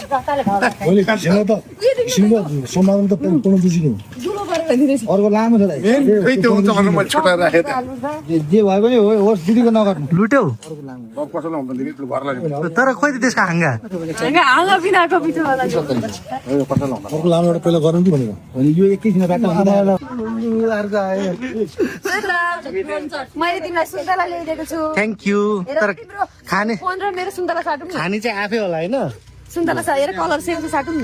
मैले किसिम त किसिमको सोमाउनु त पुग्नु बुझिनु अर्को लामो छ त्यो हुन्छ भनेर मैले छुटाएर राखेँ जे भए पनि होस् दिदीको नगर्नु लुट्यौ कसो लाउँदैन घर लाग्यो तर खोइ त त्यसको हाँगा अर्को लामो एउटा पहिला गरौँ कि भनेको अनि यो एकैछिन बाटो अर्को आयो मैले तिमीलाई सुन्तला ल्याइदिएको छु थ्याङ्क यू तर खाने मेरो सुन्तला साटौँ न खाने चाहिँ आफै होला होइन सुन्तला हेर कलर सेम चाहिँ साटौँ न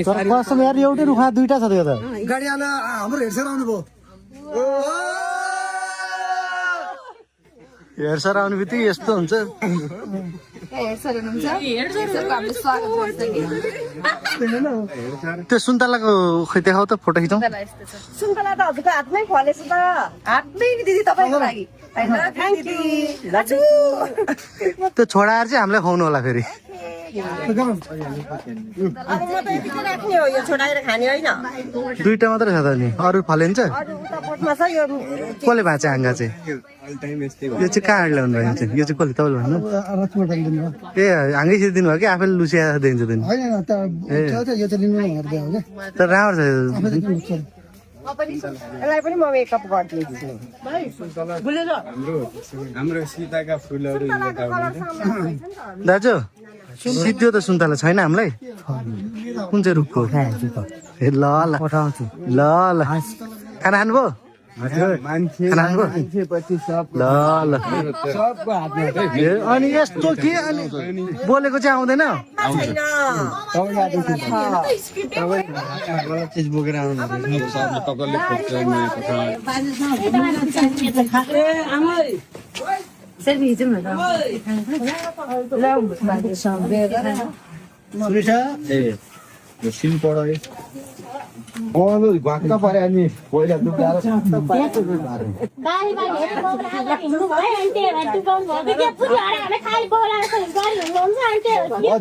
तर कसम यार एउटै रुखा दुईटा छ त्यो त गाडीवाला हाम्रो हेर्सेर आउनु भयो हेर्सर आउने बित्तिकै यस्तो हुन्छ त्यो सुन्तलाको खै देखाउ त फोटो खिचौँ सुन्तला त हजुरको हातमै फलेछ त हातमै नि दिदी तपाईँको लागि त्यो छोडाएर चाहिँ हामीलाई खुवाउनु होला फेरि दुईटा मात्रै छ त नि अरू फलेन्छ कसले भाँच्यो हाँगा चाहिँ यो चाहिँ कहाँ ल्याउनु भएको चाहिँ यो चाहिँ कसले तपाईँले भन्नु ए हाँगै दिनु भयो कि आफैले लुसिया दिन्छ दिनु तर राम्रो छ यसलाई पनि म मेकअप गरिदिन्छु हाम्रो सीताका फुलहरू दाजु सिद्धो त सुन्तला छैन हामीलाई कुन चाहिँ रुखको ए ल ल ल ल खाना खानुभयो अनि यस्तो के अनि बोलेको चाहिँ आउँदैन चिज बोकेर आउनु घक्क पऱ्यो अनि पहिला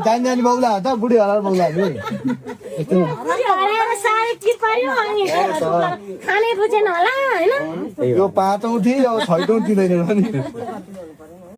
जानी बाउला त बुढी होला बाउला यो 5 औँ थिए अब 6 औँ दिँदैन